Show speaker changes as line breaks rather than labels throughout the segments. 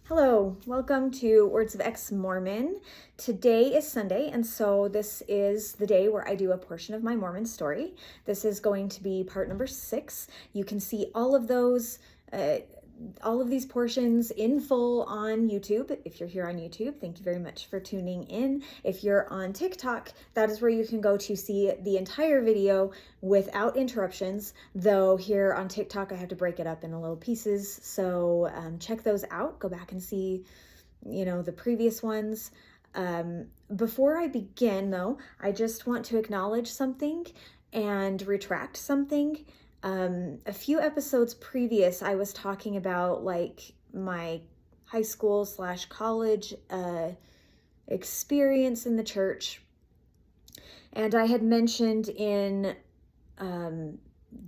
Hello, welcome to Words of Ex-Mormon. Today is Sunday, and so this is the day where I do a portion of my Mormon story. This is going to be part number 6. You can see all of these portions in full on YouTube. If you're here on YouTube, thank you very much for tuning in. If you're on TikTok, that is where you can go to see the entire video without interruptions, though here on TikTok I have to break it up into little pieces, so check those out. Go back and see the previous ones. Before I begin, though, I just want to acknowledge something and retract something. A few episodes previous, I was talking about like my high school / college experience in the church, and I had mentioned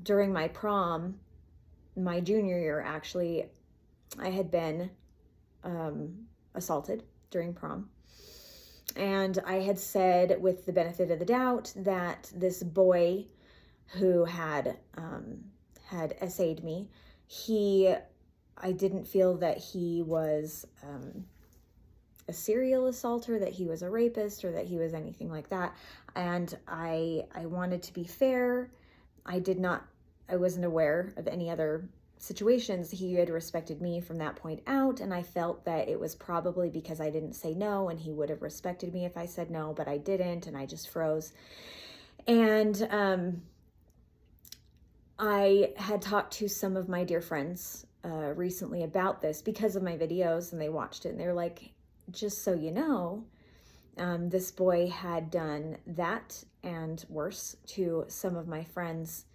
during my prom, my junior year actually, I had been assaulted during prom. And I had said, with the benefit of the doubt, that this boy who had essayed me, I didn't feel that he was a serial assaulter, that he was a rapist, or that he was anything like that. And I wanted to be fair. I wasn't aware of any other situations. He had respected me from that point out, and I felt that it was probably because I didn't say no, and he would have respected me if I said no, but I didn't, and I just froze. And I had talked to some of my dear friends recently about this because of my videos, and they watched it and they were like, just so you know, this boy had done that and worse to some of my friends,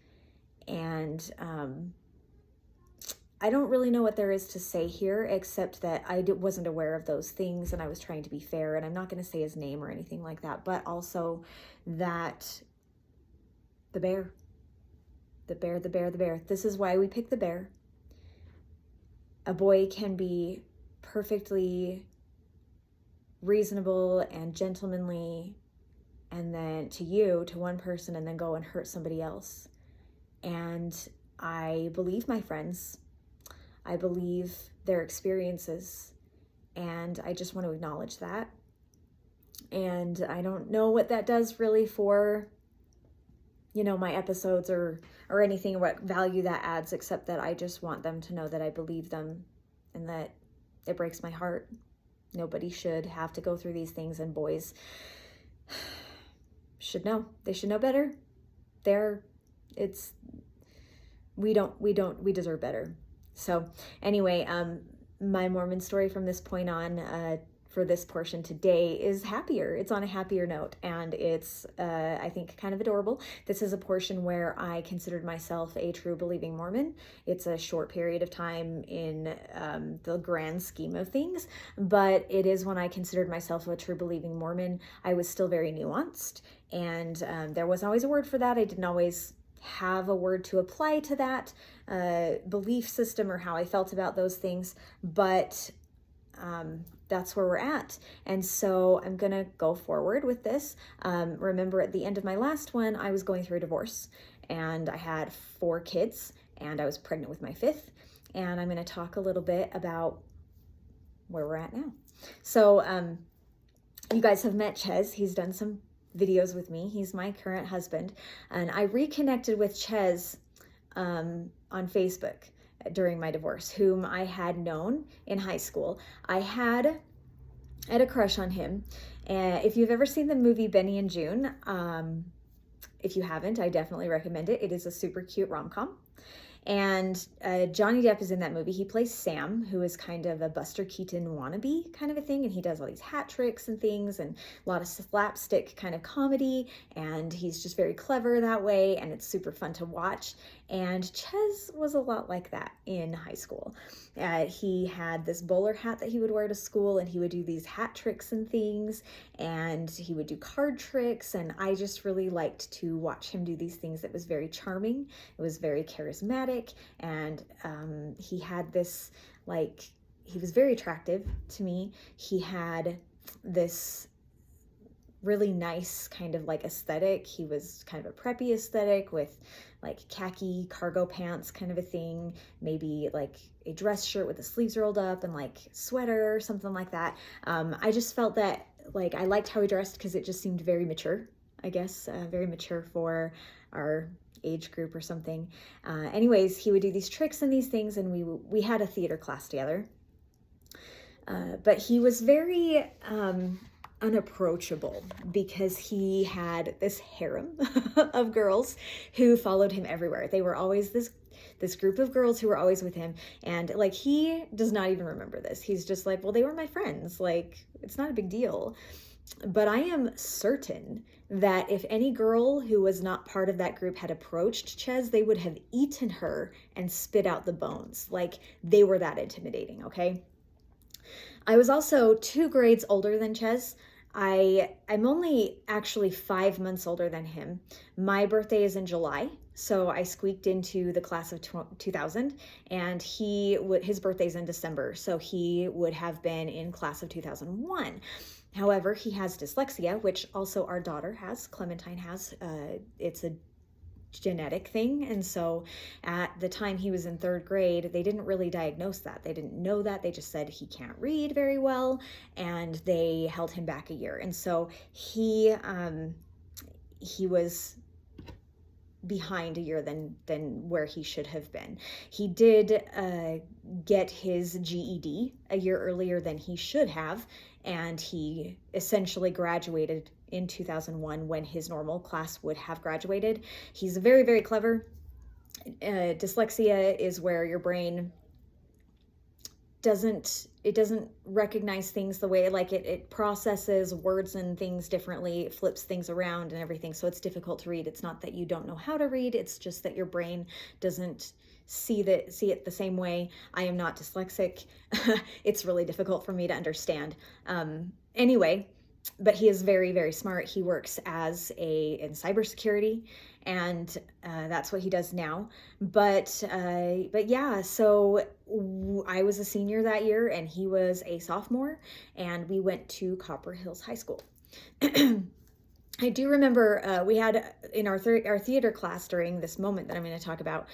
and I don't really know what there is to say here, except that I wasn't aware of those things, and I was trying to be fair, and I'm not going to say his name or anything like that, but also that the bear. This is why we pick the bear. A boy can be perfectly reasonable and gentlemanly, and then to one person, and then go and hurt somebody else. And I believe my friends. I believe their experiences, and I just want to acknowledge that. And I don't know what that does really for my episodes or anything, what value that adds, except that I just want them to know that I believe them, and that it breaks my heart. Nobody should have to go through these things, and boys should know. They should know better. We deserve better. So anyway, my Mormon story from this point on, for this portion today, is happier. It's on a happier note, and it's, I think, kind of adorable. This is a portion where I considered myself a true believing Mormon. It's a short period of time in the grand scheme of things, but it is when I considered myself a true believing Mormon. I was still very nuanced, and there wasn't always a word for that. I didn't always have a word to apply to that belief system or how I felt about those things, but that's where we're at. And so I'm gonna go forward with this. Remember, at the end of my last one, I was going through a divorce, and I had 4 kids, and I was pregnant with my 5th, and I'm gonna talk a little bit about where we're at now. So you guys have met Ches. He's done some videos with me. He's my current husband, and I reconnected with Ches on Facebook during my divorce, whom I had known in high school. I had a crush on him. If you've ever seen the movie Benny and June, if you haven't, I definitely recommend it. It is a super cute rom-com. And Johnny Depp is in that movie. He plays Sam, who is kind of a Buster Keaton wannabe kind of a thing, and he does all these hat tricks and things, and a lot of slapstick kind of comedy, and he's just very clever that way, and it's super fun to watch. And Ches was a lot like that in high school. He had this bowler hat that he would wear to school, and he would do these hat tricks and things, and he would do card tricks, and I just really liked to watch him do these things. That was very charming. It was very charismatic, and he had this, he was very attractive to me. He had this really nice kind of like aesthetic. He was kind of a preppy aesthetic with like khaki cargo pants kind of a thing, maybe like a dress shirt with the sleeves rolled up and like sweater or something like that. I just felt that like I liked how he dressed because it just seemed very mature, I guess, very mature for our age group or something. Anyways, he would do these tricks and these things, and we had a theater class together. But he was very unapproachable because he had this harem of girls who followed him everywhere. They were always this group of girls who were always with him, and like he does not even remember this. He's just like, well, they were my friends, like it's not a big deal. But I am certain that if any girl who was not part of that group had approached Ches, they would have eaten her and spit out the bones. Like they were that intimidating, okay? I was also 2 grades older than Ches. I'm only actually 5 months older than him. My birthday is in July, so I squeaked into the class of 2000, and his birthday's in December, so he would have been in class of 2001. However, he has dyslexia, which also our daughter has, Clementine has. It's a genetic thing, and so at the time he was in 3rd grade, they didn't really diagnose that. They didn't know that. They just said he can't read very well, and they held him back a year. And so he was behind a year than where he should have been. He did get his GED a year earlier than he should have, and he essentially graduated in 2001 when his normal class would have graduated. He's very, very clever. Dyslexia is where your brain doesn't recognize things the way, like it processes words and things differently, it flips things around and everything, so it's difficult to read. It's not that you don't know how to read, it's just that your brain doesn't see it the same way. I am not dyslexic. It's really difficult for me to understand. Anyway, but he is very, very smart. He works in cybersecurity, and that's what he does now. But yeah, so I was a senior that year, and he was a sophomore, and we went to Copper Hills High School. I do remember we had in our theater class during this moment that I'm going to talk about,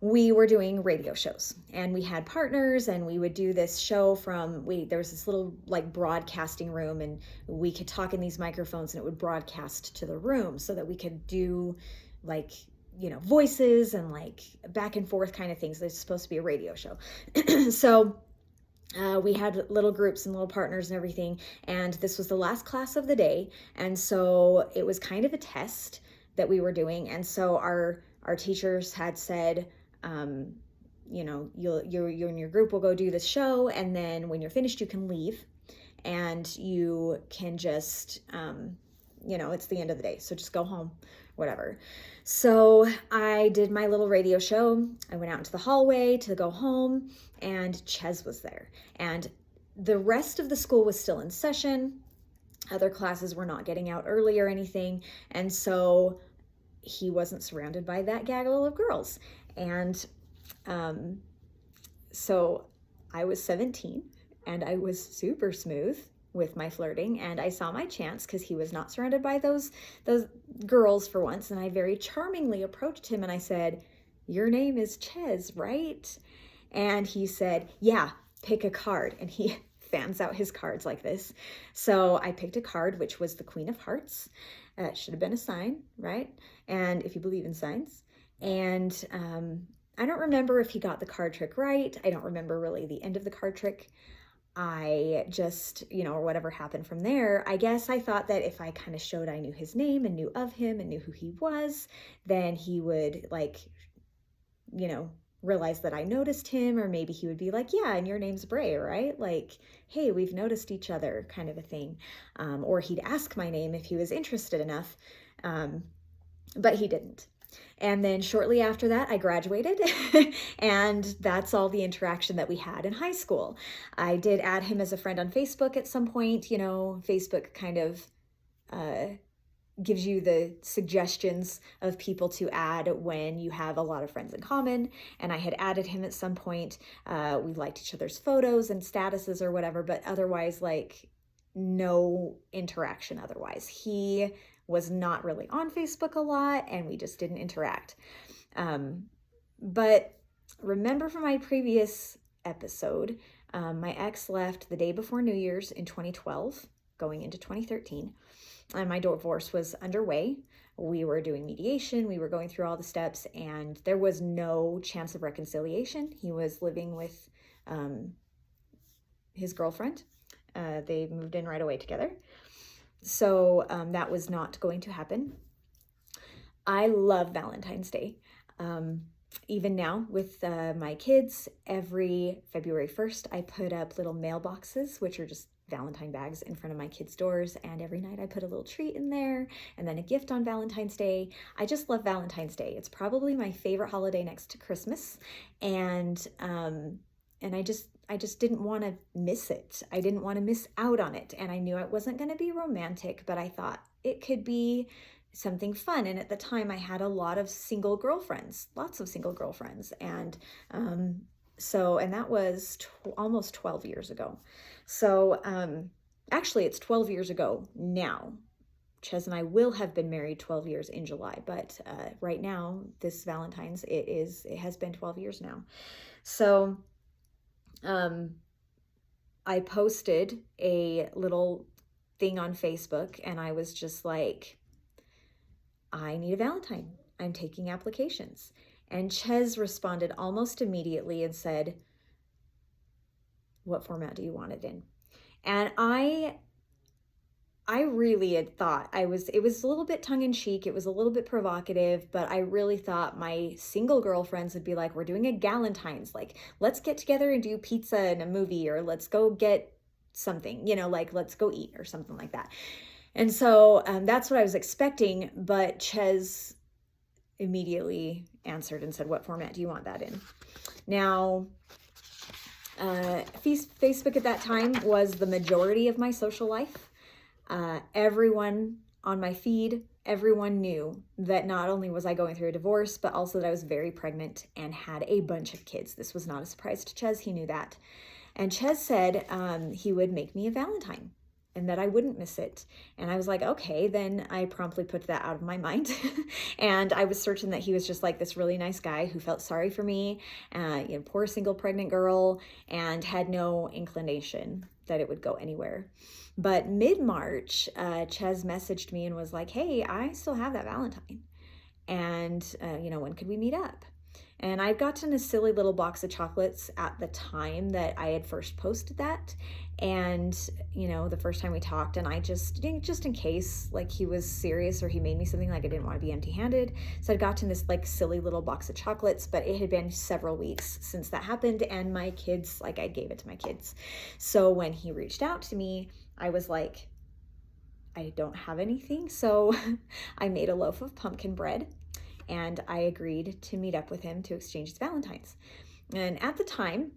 we were doing radio shows, and we had partners, and we would do this show there was this little like broadcasting room, and we could talk in these microphones, and it would broadcast to the room so that we could do like, voices and like back and forth kind of things. It's supposed to be a radio show. So we had little groups and little partners and everything, and this was the last class of the day, and so it was kind of a test that we were doing. And so our teachers had said, you and your group will go do this show, and then when you're finished, you can leave, and you can just, it's the end of the day, so just go home, whatever. So I did my little radio show. I went out into the hallway to go home, and Ches was there, and the rest of the school was still in session. Other classes were not getting out early or anything, and so he wasn't surrounded by that gaggle of girls. And so I was 17, and I was super smooth with my flirting, and I saw my chance because he was not surrounded by those girls for once, and I very charmingly approached him, and I said, "Your name is Ches, right?" And he said, "Yeah, pick a card." And he fans out his cards like this. So I picked a card, which was the Queen of Hearts. It should have been a sign, right? And if you believe in signs. And I don't remember if he got the card trick right. I don't remember really the end of the card trick. I just, or whatever happened from there. I guess I thought that if I kind of showed I knew his name and knew of him and knew who he was, then he would realize that I noticed him, or maybe he would be like, "Yeah, and your name's Bray, right? Like, hey, we've noticed each other," kind of a thing. Or he'd ask my name if he was interested enough, but he didn't. And then shortly after that, I graduated, and that's all the interaction that we had in high school. I did add him as a friend on Facebook at some point. Facebook kind of gives you the suggestions of people to add when you have a lot of friends in common, and I had added him at some point. We liked each other's photos and statuses or whatever, but otherwise, no interaction otherwise. He was not really on Facebook a lot, and we just didn't interact. But remember from my previous episode, my ex left the day before New Year's in 2012, going into 2013, and my divorce was underway. We were doing mediation, we were going through all the steps, and there was no chance of reconciliation. He was living with his girlfriend. They moved in right away together. So that was not going to happen. I love Valentine's Day. Even now with my kids, every February 1st, I put up little mailboxes, which are just Valentine bags in front of my kids' doors. And every night I put a little treat in there and then a gift on Valentine's Day. I just love Valentine's Day. It's probably my favorite holiday next to Christmas. And I just didn't want to miss it. I didn't want to miss out on it. And I knew it wasn't going to be romantic, but I thought it could be something fun. And at the time I had a lot of single girlfriends, lots of single girlfriends. And and that was almost 12 years ago. So actually it's 12 years ago now. Ches and I will have been married 12 years in July, but right now, this Valentine's, it has been 12 years now. So I posted a little thing on Facebook, and I was just like, I need a Valentine. I'm taking applications. And Ches responded almost immediately and said, what format do you want it in? And I really had thought it was a little bit tongue-in-cheek, it was a little bit provocative, but I really thought my single girlfriends would be like, we're doing a Galentine's, like, let's get together and do pizza and a movie, or let's go get something, like let's go eat or something like that. And so that's what I was expecting, but Ches immediately answered and said, what format do you want that in? Now, Facebook at that time was the majority of my social life. Everyone on my feed, everyone knew that not only was I going through a divorce, but also that I was very pregnant and had a bunch of kids. This was not a surprise to Ches. He knew that. And Ches said he would make me a Valentine and that I wouldn't miss it. And I was like, okay, then I promptly put that out of my mind. And I was certain that he was just like this really nice guy who felt sorry for me, poor single pregnant girl, and had no inclination that it would go anywhere. But mid-March, Ches messaged me and was like, hey, I still have that Valentine. And, when could we meet up? And I'd gotten a silly little box of chocolates at the time that I had first posted that. And, the first time we talked, and I just in case, like, he was serious or he made me something, like, I didn't want to be empty-handed. So I'd gotten this, like, silly little box of chocolates, but it had been several weeks since that happened. And my kids, like, I gave it to my kids. So when he reached out to me, I was like, I don't have anything. So I made a loaf of pumpkin bread, and I agreed to meet up with him to exchange his Valentines. And at the time,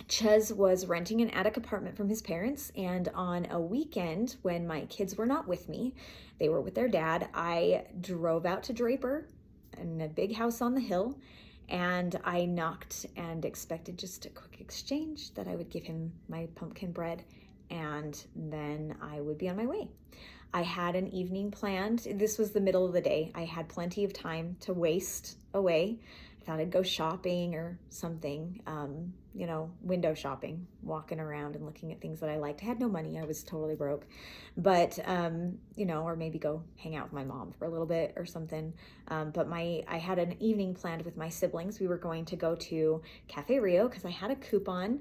Ches was renting an attic apartment from his parents, and on a weekend when my kids were not with me, they were with their dad, I drove out to Draper in a big house on the hill, and I knocked and expected just a quick exchange, that I would give him my pumpkin bread, and then I would be on my way. I had an evening planned. This was the middle of the day. I had plenty of time to waste away. I thought I'd go shopping or something, window shopping, walking around and looking at things that I liked. I had no money. I was totally broke. But, or maybe go hang out with my mom for a little bit or something. But I had an evening planned with my siblings. We were going to go to Cafe Rio because I had a coupon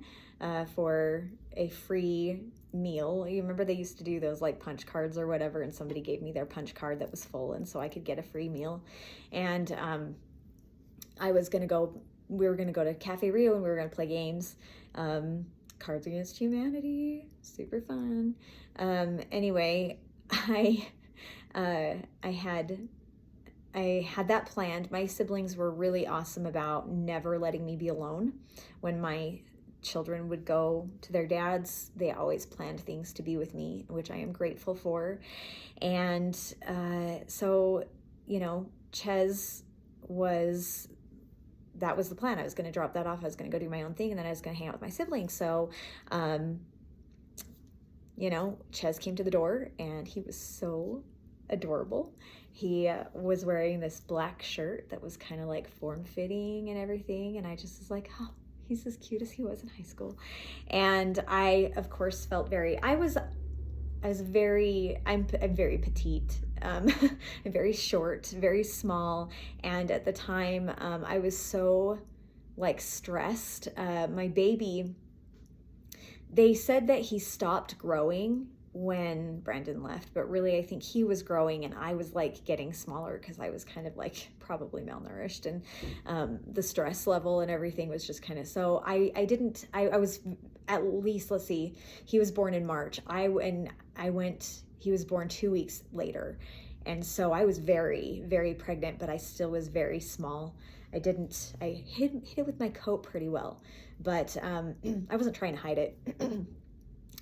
for a free meal. You remember they used to do those like punch cards or whatever, and somebody gave me their punch card that was full, and so I could get a free meal. And we were gonna go to Cafe Rio, and we were gonna play games. Cards Against Humanity, super fun. Anyway, I had that planned. My siblings were really awesome about never letting me be alone. When my children would go to their dads, they always planned things to be with me, which I am grateful for. And so, Ches that was the plan. I was going to drop that off. I was going to go do my own thing, and then I was going to hang out with my siblings. So, Ches came to the door and he was so adorable. He was wearing this black shirt that was kind of like form-fitting and everything. And I just was like, oh, he's as cute as he was in high school. And I, of course, felt I'm very petite. I'm very short, very small. And at the time, I was so stressed. My baby, they said that he stopped growing when Brandon left, but really I think he was growing and I was getting smaller because I was kind of probably malnourished, and the stress level and everything was just kind of, so I was at least, let's see, he was born in March. He was born 2 weeks later. And so I was very, very pregnant, but I still was very small. I hid it with my coat pretty well, but I wasn't trying to hide it.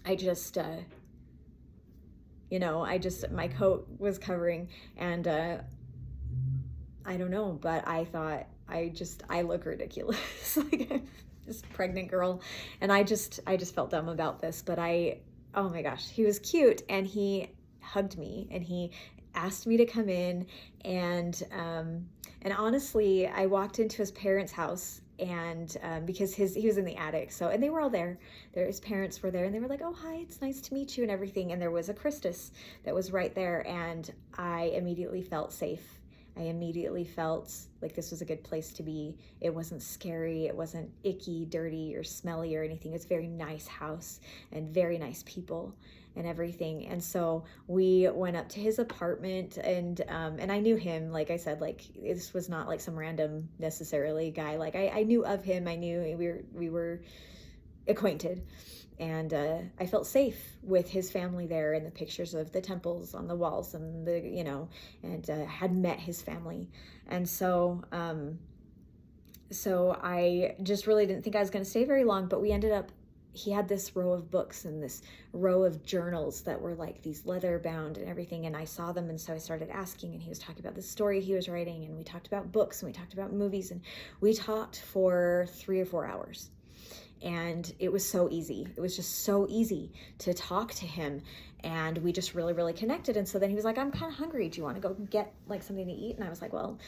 I just, my coat was covering, and I don't know, but I thought I look ridiculous, like this pregnant girl, and I just felt dumb about this, but oh my gosh, he was cute, and he hugged me, and he asked me to come in, and honestly, I walked into his parents' house, and because he was in the attic, and they were all there. His parents were there, and they were like, "Oh, hi, it's nice to meet you," and everything. And there was a Christus that was right there, and I immediately felt safe. I immediately felt like this was a good place to be. It wasn't scary. It wasn't icky, dirty, or smelly or anything. It's a very nice house and very nice people and everything. And so we went up to his apartment, and I knew him. Like I said, this was not some random necessarily guy. I knew of him. I knew we were acquainted. And I felt safe with his family there, and the pictures of the temples on the walls, and had met his family. And so I just really didn't think I was going to stay very long, but he had this row of books and this row of journals that were these leather bound and everything. And I saw them. And so I started asking, and he was talking about the story he was writing, and we talked about books, and we talked about movies, and we talked for 3 or 4 hours. And it was so easy. It was just so easy to talk to him. And we just really, really connected. And so then he was like, "I'm kind of hungry. Do you want to go get something to eat?" And I was like, "Well,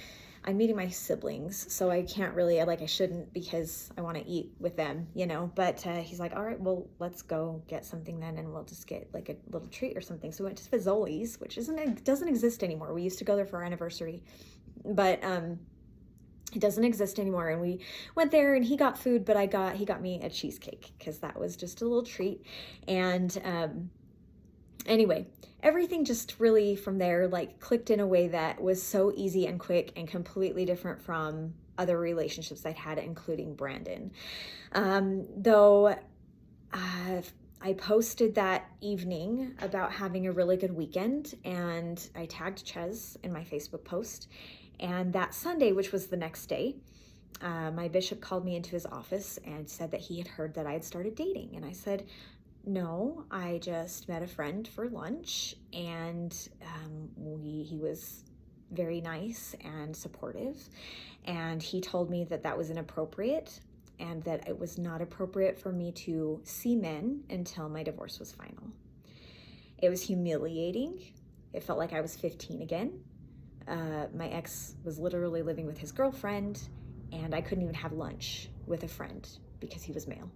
I'm meeting my siblings, so I can't really, I shouldn't, because I want to eat with them, But he's like, "All right, well, let's go get something then, and we'll just get a little treat or something." So we went to Fazoli's, which doesn't exist anymore. We used to go there for our anniversary, but it doesn't exist anymore. And we went there, and he got food, but he got me a cheesecake because that was just a little treat. And anyway, everything just really from there clicked in a way that was so easy and quick and completely different from other relationships I'd had, including Brandon. Though I posted that evening about having a really good weekend, and I tagged Ches in my Facebook post. And that Sunday, which was the next day, my bishop called me into his office and said that he had heard that I had started dating. And I said, "No, I just met a friend for lunch, and he was very nice and supportive. And he told me that that was inappropriate, and that it was not appropriate for me to see men until my divorce was final." It was humiliating. It felt like I was 15 again. My ex was literally living with his girlfriend, and I couldn't even have lunch with a friend because he was male.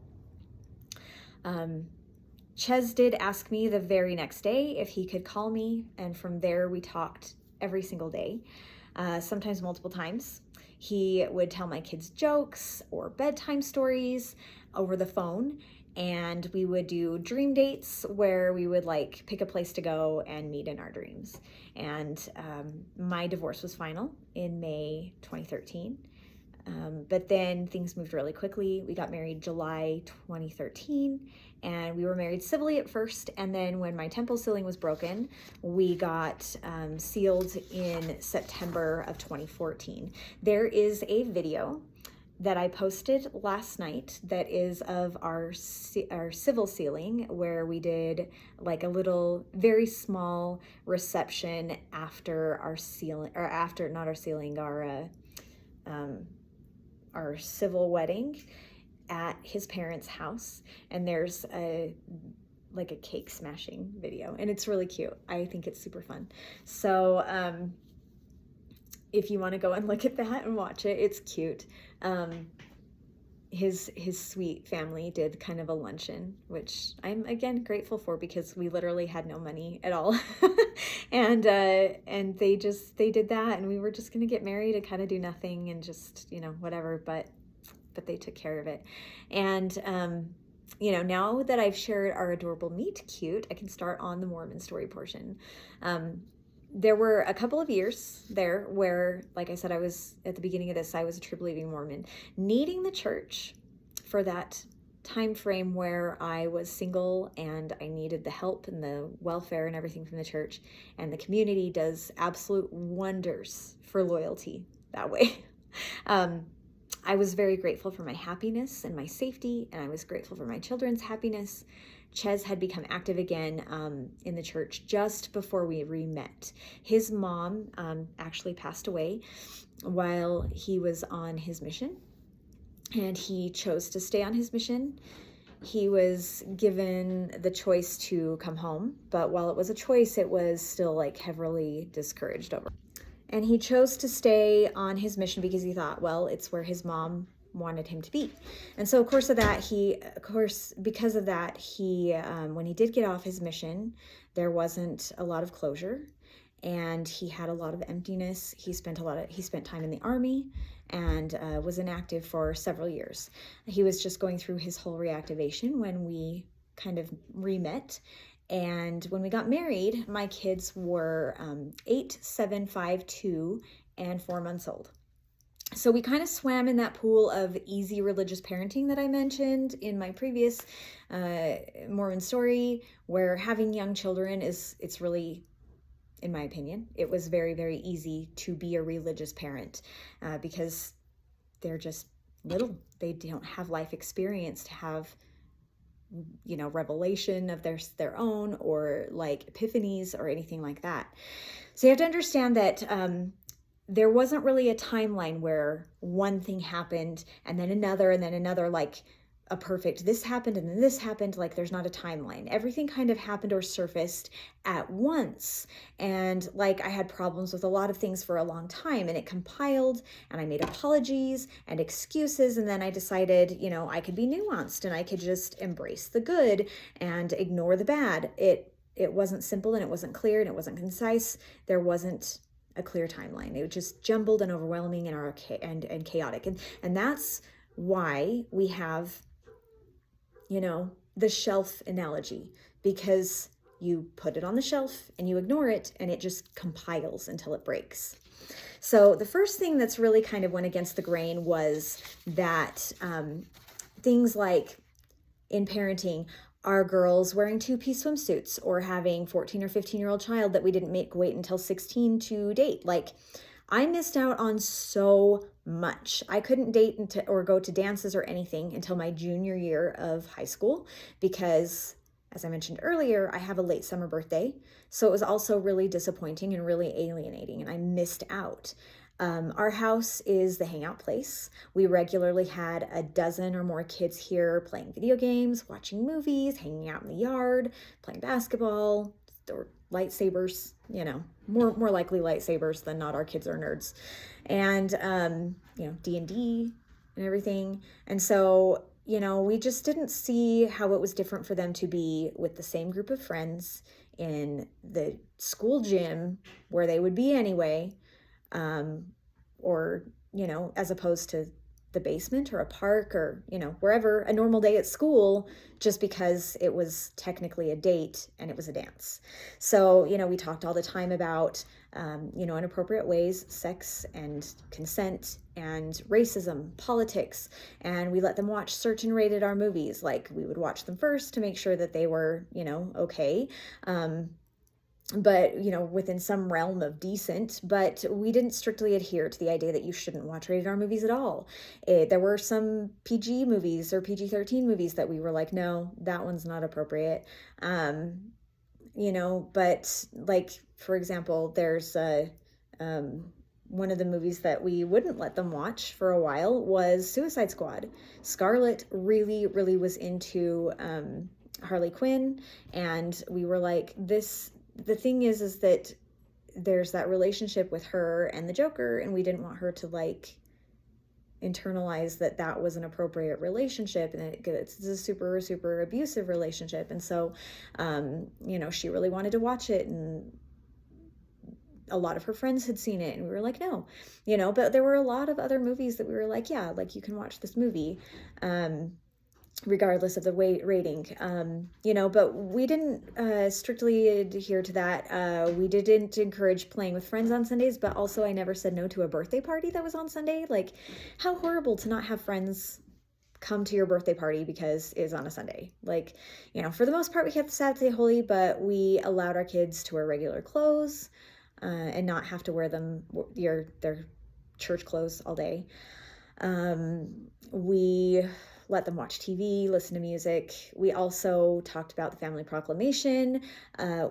Ches did ask me the very next day if he could call me, and from there we talked every single day, sometimes multiple times. He would tell my kids jokes or bedtime stories over the phone, and we would do dream dates where we would pick a place to go and meet in our dreams. And my divorce was final in May 2013. But then things moved really quickly. We got married July 2013, and we were married civilly at first. And then when my temple sealing was broken, we got sealed in September of 2014. There is a video that I posted last night that is of our civil sealing, where we did a little, very small reception after our sealing, or after, not our sealing, our civil wedding at his parents' house. And there's a like a cake smashing video, and it's really cute. I think it's super fun. So if you want to go and look at that and watch it, it's cute. His sweet family did kind of a luncheon, which I'm again grateful for, because we literally had no money at all. And they did that, and we were just gonna get married and kind of do nothing and just, whatever, but they took care of it. And now that I've shared our adorable meet cute, I can start on the Mormon story portion. There were a couple of years there where, like I said, I was at the beginning of this, I was a true believing Mormon, needing the church for that time frame where I was single and I needed the help and the welfare and everything from the church. And the community does absolute wonders for loyalty that way. I was very grateful for my happiness and my safety, and I was grateful for my children's happiness. Ches had become active again in the church just before we re-met. His mom actually passed away while he was on his mission, and he chose to stay on his mission. He was given the choice to come home, but while it was a choice, it was still like heavily discouraged over. And he chose to stay on his mission because he thought, well, it's where his mom wanted him to be. And so because of that, when he did get off his mission, there wasn't a lot of closure, and he had a lot of emptiness. He spent time in the army and was inactive for several years. He was just going through his whole reactivation when we kind of re-met. And when we got married, my kids were 8, 7, 5, 2, and 4 months old. So we kind of swam in that pool of easy religious parenting that I mentioned in my previous Mormon story, where having young children it's really, in my opinion, it was very, very easy to be a religious parent because they're just little. They don't have life experience to have revelation of their own, or like epiphanies or anything like that. So you have to understand that there wasn't really a timeline where one thing happened and then another, like a perfect this happened and then this happened. Like, there's not a timeline. Everything kind of happened or surfaced at once. And like, I had problems with a lot of things for a long time, and it compiled, and I made apologies and excuses. And then I decided, I could be nuanced and I could just embrace the good and ignore the bad. It wasn't simple, and it wasn't clear, and it wasn't concise. There wasn't a clear timeline. It was just jumbled and overwhelming and chaotic. And that's why we have the shelf analogy, because you put it on the shelf and you ignore it, and it just compiles until it breaks. So the first thing that's really kind of went against the grain was that things like in parenting, our girls wearing 2-piece swimsuits, or having 14 or 15-year-old child that we didn't make wait until 16 to date. Like, I missed out on so much. I couldn't date or go to dances or anything until my junior year of high school because, as I mentioned earlier, I have a late summer birthday. So it was also really disappointing and really alienating, and I missed out. Our house is the hangout place. We regularly had a dozen or more kids here playing video games, watching movies, hanging out in the yard, playing basketball, or lightsabers, more likely lightsabers than not. Our kids are nerds. And, D&D and everything. And so, we just didn't see how it was different for them to be with the same group of friends in the school gym where they would be anyway, or, as opposed to the basement or a park or, wherever, a normal day at school, just because it was technically a date and it was a dance. So, we talked all the time about, inappropriate ways, sex and consent and racism, politics, and we let them watch certain rated R movies. Like, we would watch them first to make sure that they were, okay. But, within some realm of decent, but we didn't strictly adhere to the idea that you shouldn't watch rated R movies at all. There were some PG movies or PG-13 movies that we were like, no, that one's not appropriate. But like, for example, there's one of the movies that we wouldn't let them watch for a while was Suicide Squad. Scarlett really, really was into Harley Quinn, and we were like, the thing is that there's that relationship with her and the Joker, and we didn't want her to like internalize that was an appropriate relationship, and it's a super, super abusive relationship. And so, she really wanted to watch it, and a lot of her friends had seen it, and we were like, no, but there were a lot of other movies that we were like, yeah, like you can watch this movie, regardless of the rating, but we didn't strictly adhere to that. We didn't encourage playing with friends on Sundays, but also I never said no to a birthday party that was on Sunday. Like, how horrible to not have friends come to your birthday party because it is on a Sunday. Like, for the most part, we kept the Saturday holy, but we allowed our kids to wear regular clothes, and not have to wear their church clothes all day. We let them watch TV, listen to music. We also talked about the family proclamation. I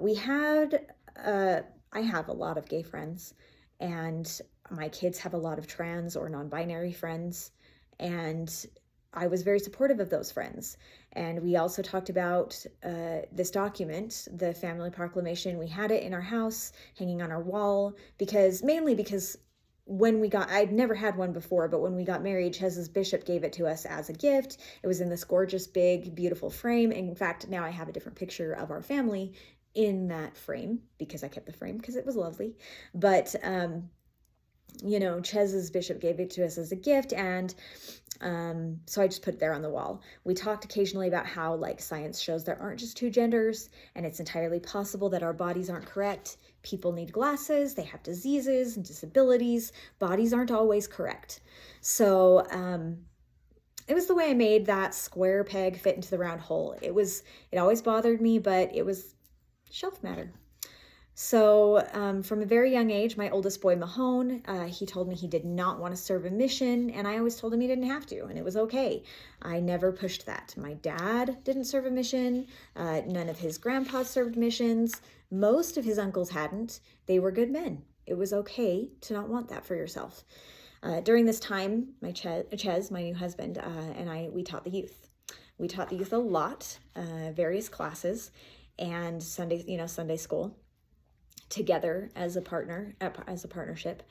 have a lot of gay friends, and my kids have a lot of trans or non-binary friends, and I was very supportive of those friends. And we also talked about this document, the family proclamation. We had it in our house, hanging on our wall, mainly because I'd never had one before, but when we got married, Chez's bishop gave it to us as a gift. It was in this gorgeous, big, beautiful frame. In fact, now I have a different picture of our family in that frame because I kept the frame because it was lovely. But, Chez's bishop gave it to us as a gift, and so I just put it there on the wall. We talked occasionally about how like science shows there aren't just two genders, and it's entirely possible that our bodies aren't correct. People need glasses, they have diseases and disabilities. Bodies aren't always correct. So it was the way I made that square peg fit into the round hole. It always bothered me, but it was shelf matter. So from a very young age, my oldest boy, Mahone, he told me he did not want to serve a mission, and I always told him he didn't have to, and it was okay. I never pushed that. My dad didn't serve a mission. None of his grandpas served missions. Most of his uncles hadn't. They were good men. It was okay to not want that for yourself. During this time, Chez, my new husband, and we taught the youth. We taught the youth a lot, various classes, and Sunday school together as a partnership.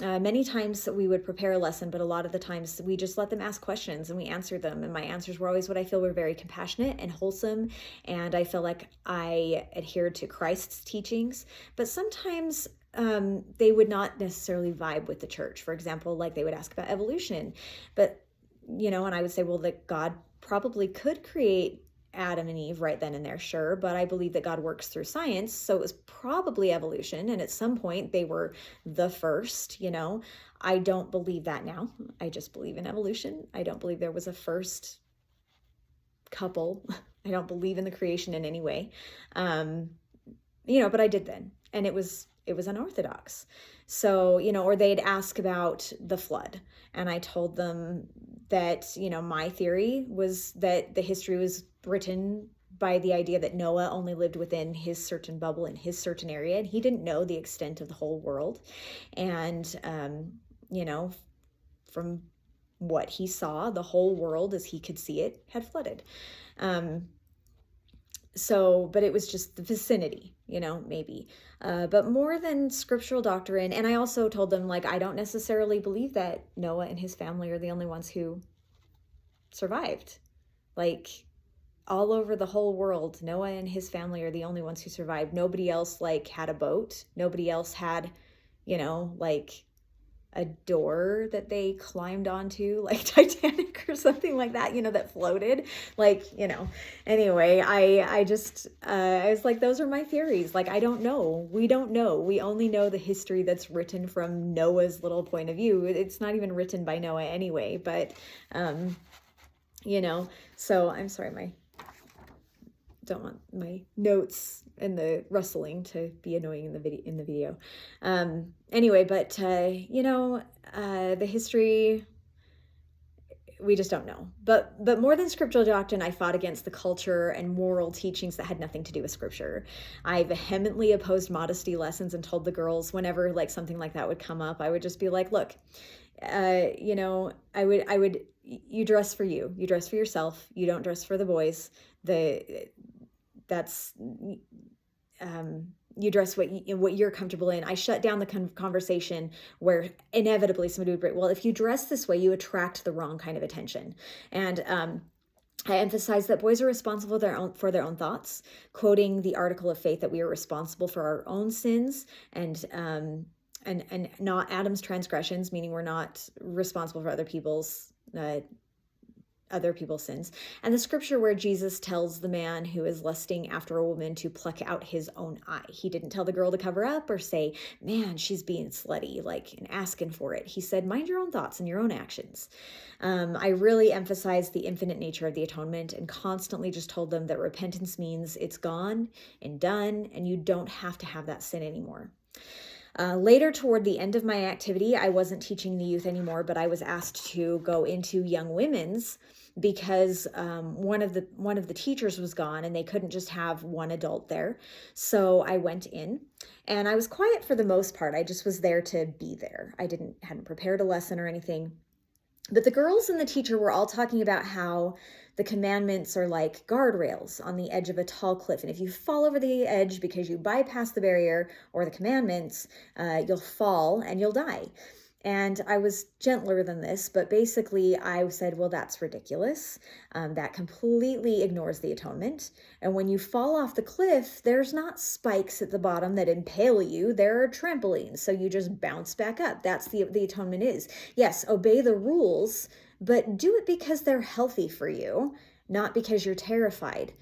Many times we would prepare a lesson, but a lot of the times we just let them ask questions and we answered them. And my answers were always what I feel were very compassionate and wholesome. And I feel like I adhered to Christ's teachings, but sometimes they would not necessarily vibe with the church. For example, like they would ask about evolution, but, and I would say, well, that God probably could create Adam and Eve right then and there, sure, but I believe that God works through science, so it was probably evolution, and at some point they were the first. I don't believe that now. I just believe in evolution. I don't believe there was a first couple. I don't believe in the creation in any way. But I did then, and it was unorthodox. So, or they'd ask about the flood, and I told them that, my theory was that the history was written by the idea that Noah only lived within his certain bubble in his certain area, and he didn't know the extent of the whole world. And, from what he saw, the whole world as he could see it had flooded. But it was just the vicinity, maybe. But more than scriptural doctrine. And I also told them, like, I don't necessarily believe that Noah and his family are the only ones who survived. Like, all over the whole world, Noah and his family are the only ones who survived. Nobody else, like, had a boat. Nobody else had, like, a door that they climbed onto, like Titanic or something like that, that floated, like, anyway, I was like, those are my theories. Like, I don't know. We don't know. We only know the history that's written from Noah's little point of view. It's not even written by Noah anyway, but, so I'm sorry, don't want my notes and the rustling to be annoying in the video. Anyway, but the history, we just don't know. But more than scriptural doctrine, I fought against the culture and moral teachings that had nothing to do with scripture. I vehemently opposed modesty lessons and told the girls whenever like something like that would come up, I would just be like, look, you dress for you. You dress for yourself. You don't dress for the boys. that's, you dress what you're comfortable in. I shut down the conversation where inevitably somebody would bring, well, if you dress this way, you attract the wrong kind of attention. And I emphasize that boys are responsible for their own thoughts, quoting the article of faith that we are responsible for our own sins and not Adam's transgressions, meaning we're not responsible for other people's sins. And the scripture where Jesus tells the man who is lusting after a woman to pluck out his own eye. He didn't tell the girl to cover up or say, man, she's being slutty, like, and asking for it. He said, mind your own thoughts and your own actions. I really emphasized the infinite nature of the atonement and constantly just told them that repentance means it's gone and done, and you don't have to have that sin anymore. Later, toward the end of my activity, I wasn't teaching the youth anymore, but I was asked to go into young women's because one of the teachers was gone and they couldn't just have one adult there. So I went in and I was quiet for the most part. I just was there to be there. I hadn't prepared a lesson or anything. But the girls and the teacher were all talking about how the commandments are like guardrails on the edge of a tall cliff. And if you fall over the edge because you bypass the barrier or the commandments, you'll fall and you'll die. And I was gentler than this, but basically I said, well, that's ridiculous. That completely ignores the atonement. And when you fall off the cliff, there's not spikes at the bottom that impale you. There are trampolines, so you just bounce back up. That's the atonement is. Yes, obey the rules, but do it because they're healthy for you, not because you're terrified.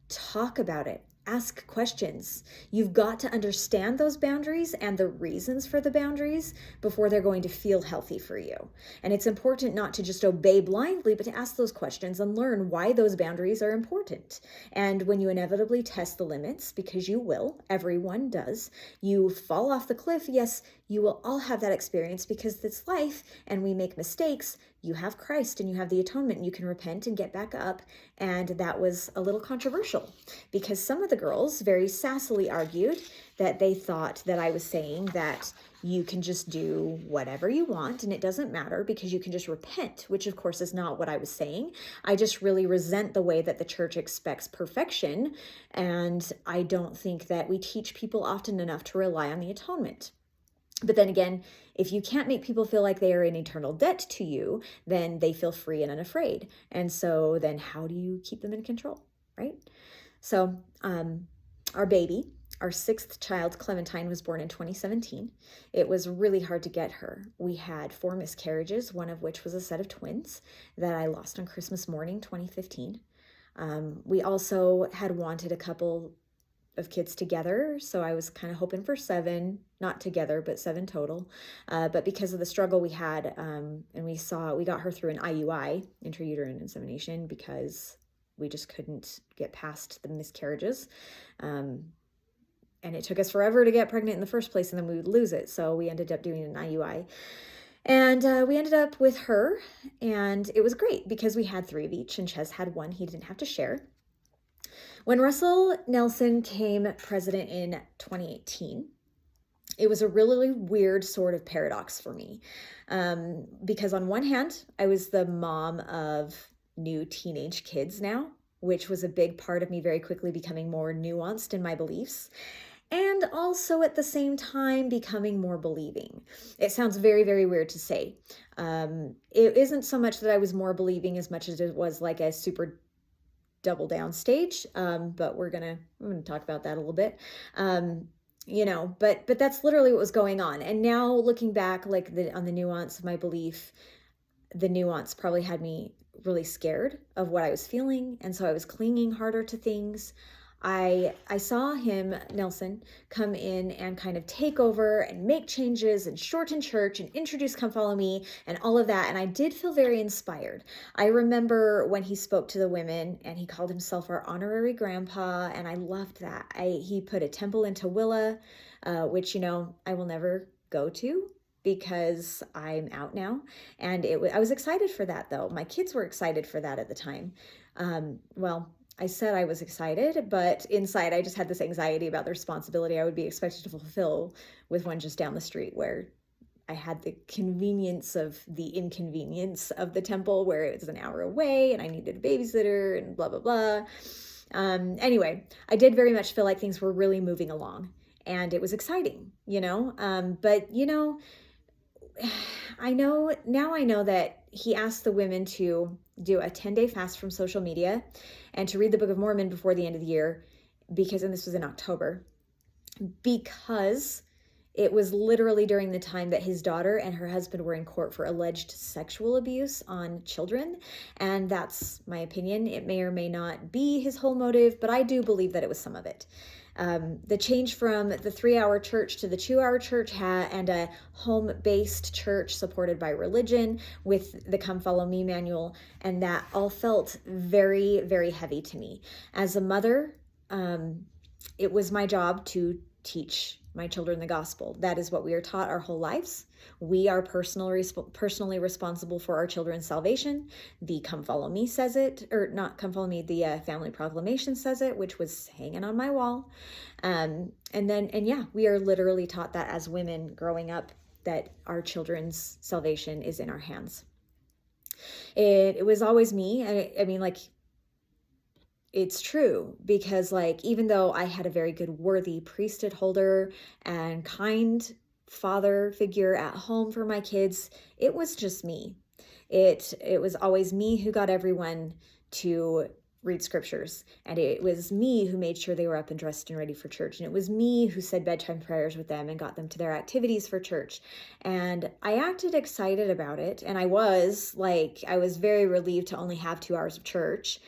Talk about it. Ask questions. You've got to understand those boundaries and the reasons for the boundaries before they're going to feel healthy for you. And it's important not to just obey blindly, but to ask those questions and learn why those boundaries are important. And when you inevitably test the limits, because you will, everyone does, you fall off the cliff, yes, you will all have that experience because it's life and we make mistakes. You have Christ and you have the atonement and you can repent and get back up. And that was a little controversial because some of the girls very sassily argued that they thought that I was saying that you can just do whatever you want and it doesn't matter because you can just repent, which of course is not what I was saying. I just really resent the way that the church expects perfection. And I don't think that we teach people often enough to rely on the atonement. But then again, if you can't make people feel like they are in eternal debt to you, then they feel free and unafraid. And so then how do you keep them in control, right? So our baby, our sixth child, Clementine, was born in 2017. It was really hard to get her. We had 4 miscarriages, one of which was a set of twins that I lost on Christmas morning, 2015. We also had wanted a couple of kids together, so I was kind of hoping for 7, not together, but 7 total. But because of the struggle we had, and we got her through an IUI, intrauterine insemination, because we just couldn't get past the miscarriages. And it took us forever to get pregnant in the first place, and then we would lose it. So we ended up doing an IUI. And we ended up with her, and it was great because we had 3 of each, and Ches had 1 he didn't have to share. When Russell Nelson came president in 2018, it was a really weird sort of paradox for me. Because on one hand, I was the mom of new teenage kids now, which was a big part of me very quickly becoming more nuanced in my beliefs. And also at the same time becoming more believing. It sounds very, very weird to say. It isn't so much that I was more believing as much as it was like a super double down stage, but we're gonna talk about that a little bit. But that's literally what was going on. And now looking back, like on the nuance of my belief, the nuance probably had me really scared of what I was feeling, and so I was clinging harder to things. I saw him, Nelson, come in and kind of take over and make changes and shorten church and introduce Come Follow Me and all of that. And I did feel very inspired. I remember when he spoke to the women and he called himself our honorary grandpa. And I loved that. He put a temple in Tooele, which, I will never go to because I'm out now. And I was excited for that, though. My kids were excited for that at the time. I said I was excited, but inside I just had this anxiety about the responsibility I would be expected to fulfill with one just down the street, where I had the convenience of the inconvenience of the temple where it was an hour away and I needed a babysitter and blah, blah, blah. Anyway, I did very much feel like things were really moving along, and it was exciting, but I know that he asked the women to do a 10-day fast from social media and to read the Book of Mormon before the end of the year and this was in October, because it was literally during the time that his daughter and her husband were in court for alleged sexual abuse on children. And that's my opinion. It may or may not be his whole motive, but I do believe that it was some of it. The change from the 3-hour church to the 2-hour church and a home-based church supported by religion with the Come Follow Me manual, and that all felt very, very heavy to me. As a mother, it was my job to teach my children the gospel. That is what we are taught our whole lives. We are personally responsible for our children's salvation. The Come Follow Me says it, or not Come Follow Me, the Family Proclamation says it, which was hanging on my wall. We are literally taught that as women growing up, that our children's salvation is in our hands. It was always me. I mean, like, it's true, because even though I had a very good, worthy priesthood holder and kind father figure at home for my kids, it was just me. It was always me who got everyone to read scriptures, and it was me who made sure they were up and dressed and ready for church, and it was me who said bedtime prayers with them and got them to their activities for church. And I acted excited about it, and I was very relieved to only have 2 hours of church.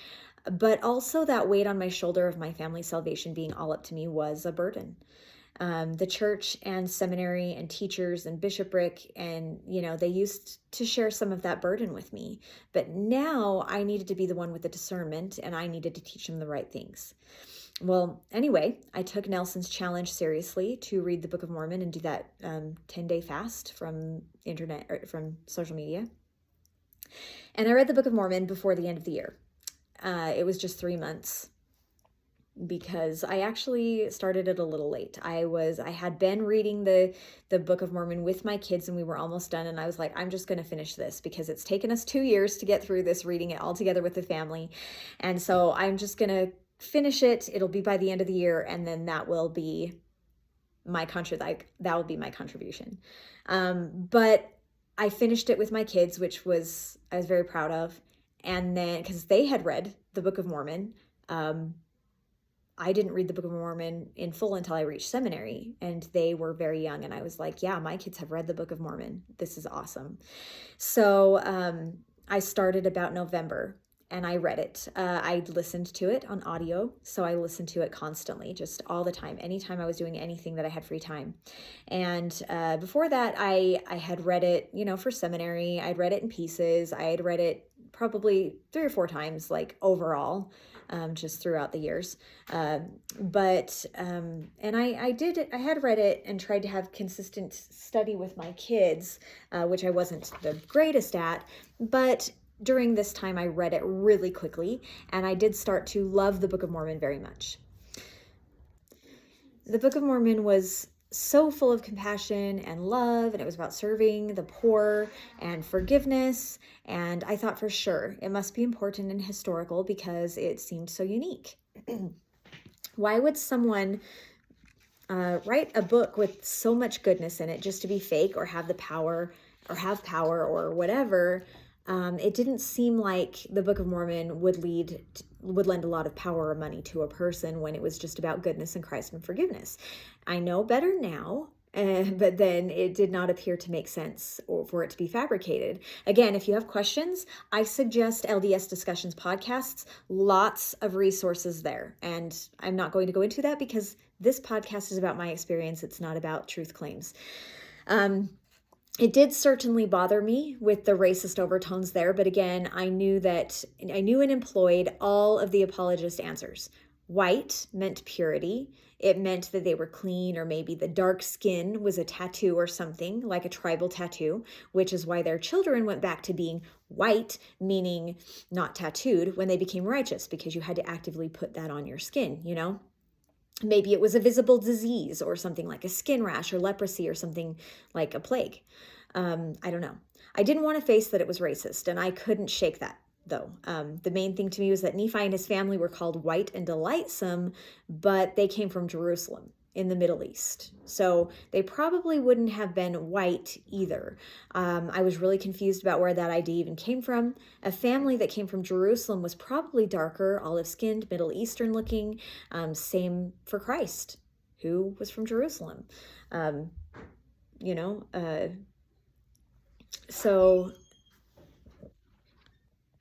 But also that weight on my shoulder of my family's salvation being all up to me was a burden. The church and seminary and teachers and bishopric, and they used to share some of that burden with me. But now I needed to be the one with the discernment, and I needed to teach them the right things. Well, anyway, I took Nelson's challenge seriously to read the Book of Mormon and do that 10-day fast from internet or from social media. And I read the Book of Mormon before the end of the year. It was just 3 months, because I actually started it a little late. I had been reading the Book of Mormon with my kids, and we were almost done. And I was like, I'm just going to finish this, because it's taken us 2 years to get through this, reading it all together with the family. And so I'm just going to finish it. It'll be by the end of the year. And then that will be my contribution. But I finished it with my kids, I was very proud of. And then, because they had read the Book of Mormon, I didn't read the Book of Mormon in full until I reached seminary, and they were very young. And I was like, yeah, my kids have read the Book of Mormon. This is awesome. So I started about November, and I read it. I listened to it on audio, so I listened to it constantly, just all the time, anytime I was doing anything that I had free time. And before that, I had read it, for seminary. I'd read it in pieces. I had read it probably 3 or 4 times, overall, just throughout the years. I had read it and tried to have consistent study with my kids, which I wasn't the greatest at, but during this time I read it really quickly, and I did start to love the Book of Mormon very much. The Book of Mormon was so full of compassion and love, and it was about serving the poor and forgiveness. And I thought for sure it must be important and historical, because it seemed so unique. Why would someone write a book with so much goodness in it just to be fake or have power or whatever? It didn't seem like the Book of Mormon would lend a lot of power or money to a person when it was just about goodness and Christ and forgiveness. I know better now, but then it did not appear to make sense or for it to be fabricated. Again, if you have questions, I suggest LDS Discussions podcasts, lots of resources there. And I'm not going to go into that, because this podcast is about my experience. It's not about truth claims. It did certainly bother me with the racist overtones there, but again, I knew and employed all of the apologist answers. White meant purity. It meant that they were clean, or maybe the dark skin was a tattoo or something, like a tribal tattoo, which is why their children went back to being white, meaning not tattooed, when they became righteous, because you had to actively put that on your skin, Maybe it was a visible disease or something like a skin rash or leprosy or something like a plague. I don't know. I didn't want to face that it was racist, and I couldn't shake that though. The main thing to me was that Nephi and his family were called white and delightsome, but they came from Jerusalem in the Middle East. So they probably wouldn't have been white either. I was really confused about where that idea even came from. A family that came from Jerusalem was probably darker, olive-skinned, Middle Eastern looking. Same for Christ, who was from Jerusalem. You know, so,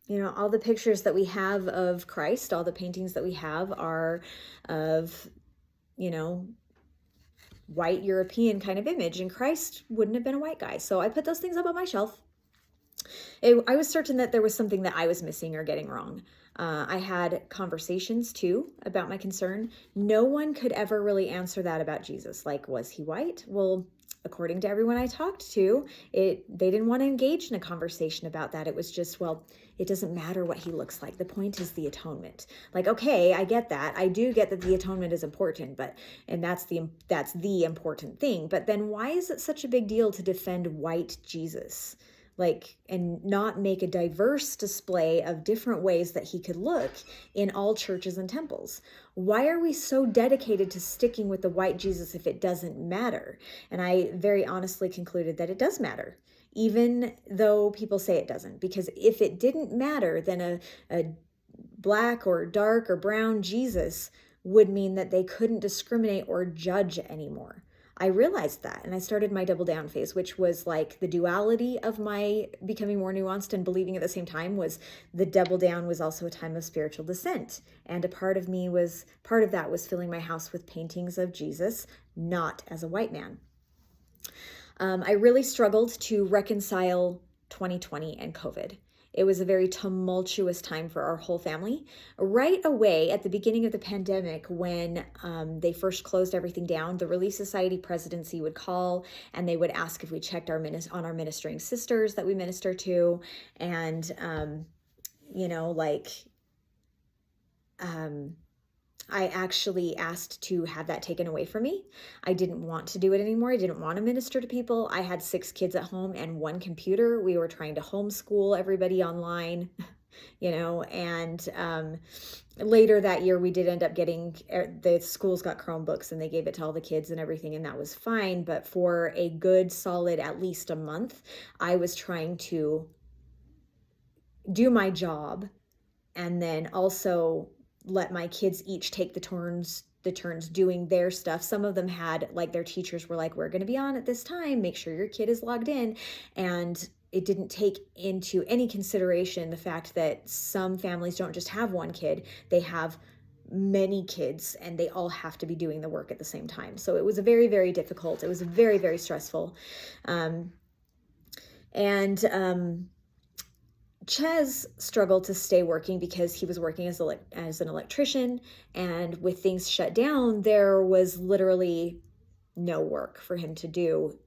you know, all the pictures that we have of Christ, all the paintings that we have are of, you know, white European kind of image, and Christ wouldn't have been a white guy. So I put those things up on my shelf. I was certain that there was something that I was missing or getting wrong. I had conversations too about my concern. No one could ever really answer that about Jesus. Like, was he white? Well, according to everyone I talked to, they didn't want to engage in a conversation about that. It was just, well, it doesn't matter what he looks like. The point is the atonement. Like, okay, I get that. I do get that the atonement is important, and that's the important thing. But then why is it such a big deal to defend white Jesus? Like, and not make a diverse display of different ways that he could look in all churches and temples? Why are we so dedicated to sticking with the white Jesus if it doesn't matter? And I very honestly concluded that it does matter, even though people say it doesn't. Because if it didn't matter, then a black or dark or brown Jesus would mean that they couldn't discriminate or judge anymore. I realized that, and I started my double down phase, which was like the duality of my becoming more nuanced and believing at the same time. Was the double down was also a time of spiritual descent, and a part of that was filling my house with paintings of Jesus, not as a white man. I really struggled to reconcile 2020 and COVID. It was a very tumultuous time for our whole family. Right away, at the beginning of the pandemic, when they first closed everything down, the Relief Society presidency would call and they would ask if we checked on our ministering sisters that we minister to. And, I actually asked to have that taken away from me. I didn't want to do it anymore. I didn't want to minister to people. I had 6 kids at home and 1 computer. We were trying to homeschool everybody online, and later that year we did end up getting, the schools got Chromebooks and they gave it to all the kids and everything, and that was fine. But for a good solid at least a month, I was trying to do my job and then also let my kids each take the turns doing their stuff. Some of them had, like, their teachers were like, we're going to be on at this time, make sure your kid is logged in. And it didn't take into any consideration the fact that some families don't just have 1 kid, they have many kids and they all have to be doing the work at the same time. So it was a very, very difficult. It was very, very stressful. Ches struggled to stay working because he was working as an electrician, and with things shut down, there was literally no work for him to do.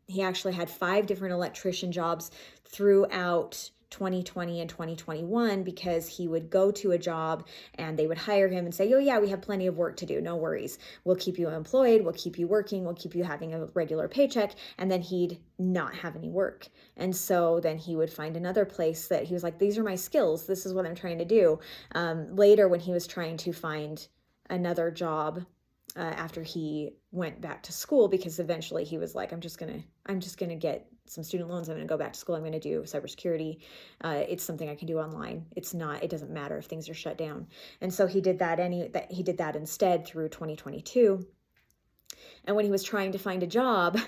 He actually had 5 different electrician jobs throughout 2020 and 2021 because he would go to a job and they would hire him and say, oh yeah, we have plenty of work to do. No worries. We'll keep you employed. We'll keep you working. We'll keep you having a regular paycheck. And then he'd not have any work. And so then he would find another place that he was like, these are my skills. This is what I'm trying to do. Later, when he was trying to find another job, after he went back to school, because eventually he was like, I'm just gonna get some student loans. I'm gonna go back to school. I'm gonna do cybersecurity. It's something I can do online. It doesn't matter if things are shut down. And so he did that. He did that instead through 2022. And when he was trying to find a job,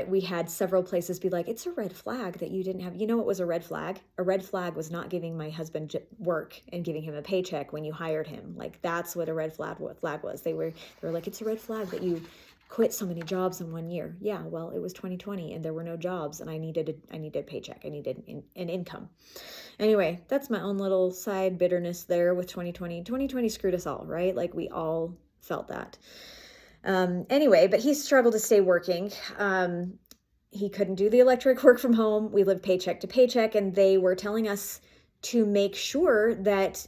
we had several places be like, it's a red flag that you didn't have. You know what was a red flag? A red flag was not giving my husband work and giving him a paycheck when you hired him. Like, that's what a red flag was. They were like, it's a red flag that you quit so many jobs in 1 year. Yeah, well, it was 2020 and there were no jobs and I needed a paycheck. I needed an income. Anyway, that's my own little side bitterness there with 2020. 2020 screwed us all, right? Like, we all felt that. Anyway, but he struggled to stay working. He couldn't do the electric work from home. We lived paycheck to paycheck, and they were telling us to make sure that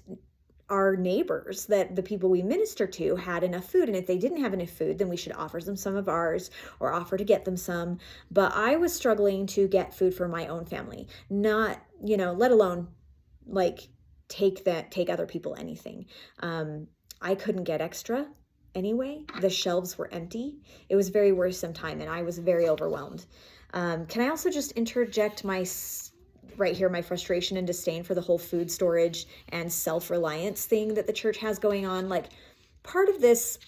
our neighbors, that the people we minister to, had enough food. And if they didn't have enough food, then we should offer them some of ours or offer to get them some. But I was struggling to get food for my own family, not, let alone like take other people anything. I couldn't get extra anyway. The shelves were empty. It was very worrisome time, and I was very overwhelmed. Can I also just interject right here, my frustration and disdain for the whole food storage and self-reliance thing that the church has going on? Like, part of this,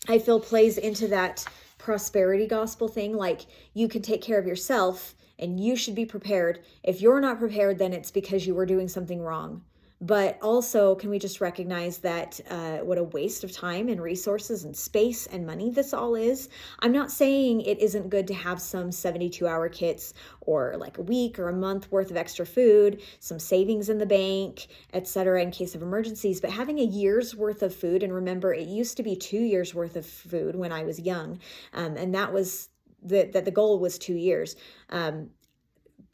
I feel, plays into that prosperity gospel thing. Like, you can take care of yourself and you should be prepared. If you're not prepared, then it's because you were doing something wrong. But also, can we just recognize that what a waste of time and resources and space and money this all is? I'm not saying it isn't good to have some 72-hour kits or like a week or a month worth of extra food, some savings in the bank, etc., in case of emergencies. But having a year's worth of food, and remember, it used to be 2 years worth of food when I was young, and that was the goal was 2 years.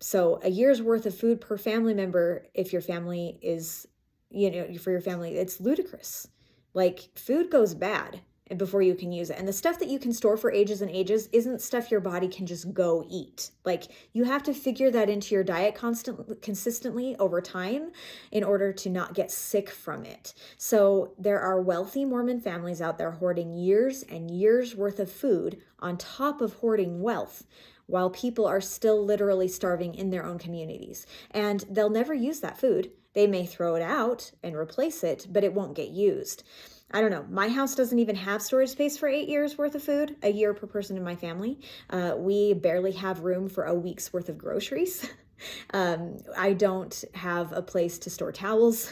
So a year's worth of food per family member, if your family is, for your family, it's ludicrous. Like, food goes bad before you can use it. And the stuff that you can store for ages and ages isn't stuff your body can just go eat. Like, you have to figure that into your diet consistently over time in order to not get sick from it. So there are wealthy Mormon families out there hoarding years and years worth of food on top of hoarding wealth, while people are still literally starving in their own communities. And they'll never use that food. They may throw it out and replace it, but it won't get used. I don't know. My house doesn't even have storage space for 8 years worth of food, a year per person in my family. We barely have room for a week's worth of groceries. I don't have a place to store towels,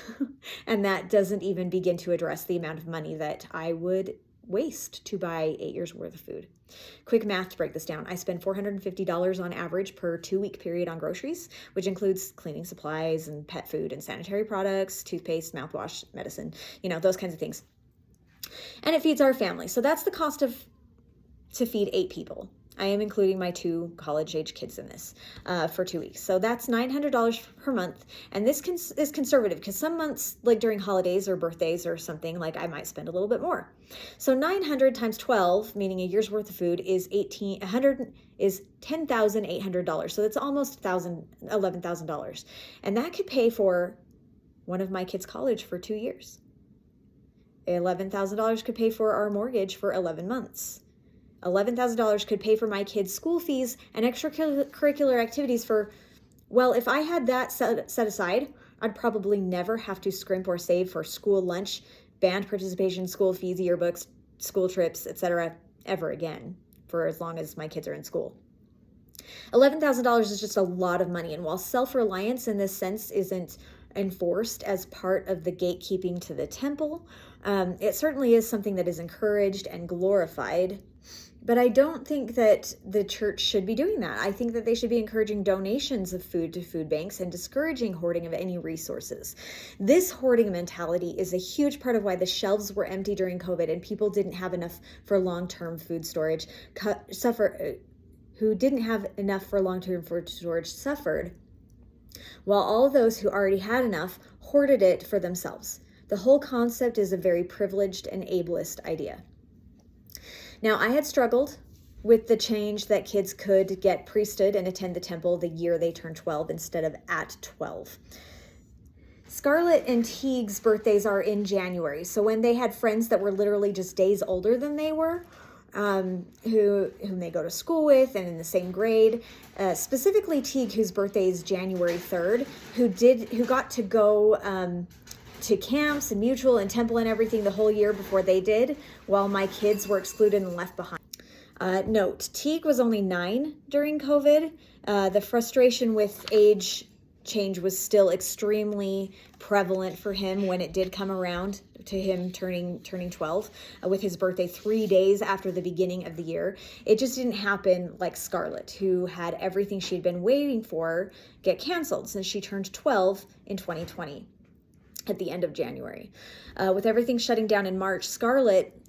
and that doesn't even begin to address the amount of money that I would waste to buy 8 years worth of food. Quick math to break this down. I spend $450 on average per 2-week period on groceries, which includes cleaning supplies and pet food and sanitary products, toothpaste, mouthwash, medicine, those kinds of things. And it feeds our family. So that's the cost to feed 8 people. I am including my 2 college-age kids in this for 2 weeks. So that's $900 per month. And this is conservative, because some months, like during holidays or birthdays or something, like I might spend a little bit more. So 900 times 12, meaning a year's worth of food, is $10,800. So that's almost $11,000. And that could pay for one of my kids' college for 2 years. $11,000 could pay for our mortgage for 11 months. $11,000 could pay for my kids' school fees and extracurricular activities for, well, if I had that set aside, I'd probably never have to scrimp or save for school lunch, band participation, school fees, yearbooks, school trips, etc. ever again, for as long as my kids are in school. $11,000 is just a lot of money. And while self-reliance in this sense isn't enforced as part of the gatekeeping to the temple, it certainly is something that is encouraged and glorified. But I don't think that the church should be doing that. I think that they should be encouraging donations of food to food banks and discouraging hoarding of any resources. This hoarding mentality is a huge part of why the shelves were empty during COVID and people didn't have enough for long-term food storage, who didn't have enough for long-term food storage suffered, while all those who already had enough hoarded it for themselves. The whole concept is a very privileged and ableist idea. Now, I had struggled with the change that kids could get priesthood and attend the temple the year they turned 12 instead of at 12. Scarlett and Teague's birthdays are in January, so when they had friends that were literally just days older than they were, whom they go to school with and in the same grade, specifically Teague, whose birthday is January 3rd, who got to go to camps and mutual and temple and everything the whole year before they did, while my kids were excluded and left behind. Note, Teague was only 9 during COVID. The frustration with age change was still extremely prevalent for him when it did come around to him turning 12, with his birthday 3 days after the beginning of the year. It just didn't happen like Scarlett, who had everything she'd been waiting for get canceled since she turned 12 in 2020. At the end of January. With everything shutting down in March, Scarlett,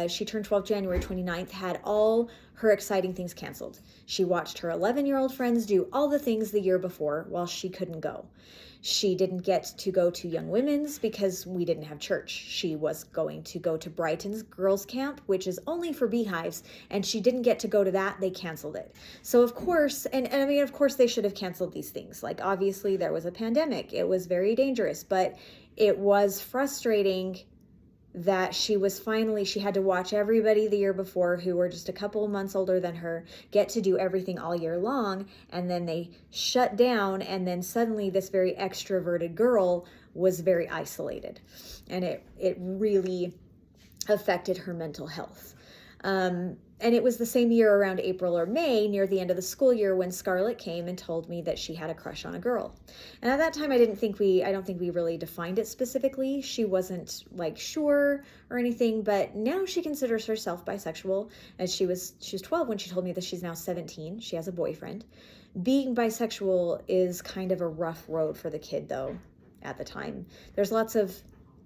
she turned 12 January 29th, had all her exciting things canceled. She watched her 11-year-old friends do all the things the year before while she couldn't go. She didn't get to go to Young Women's because we didn't have church. She was going to go to Brighton's girls' camp, which is only for beehives, and she didn't get to go to that. They canceled it. So of course, and I mean, of course they should have canceled these things. Like, obviously there was a pandemic. It was very dangerous, but it was frustrating that she had to watch everybody the year before who were just a couple of months older than her get to do everything all year long, and then they shut down, and then suddenly this very extroverted girl was very isolated, and it really affected her mental health. And it was the same year around April or May, near the end of the school year, when Scarlett came and told me that she had a crush on a girl. And at that time, I don't think we really defined it specifically. She wasn't like sure or anything, but now she considers herself bisexual. As she was 12 when she told me that. She's now 17. She has a boyfriend. Being bisexual is kind of a rough road for the kid, though, at the time. There's lots of,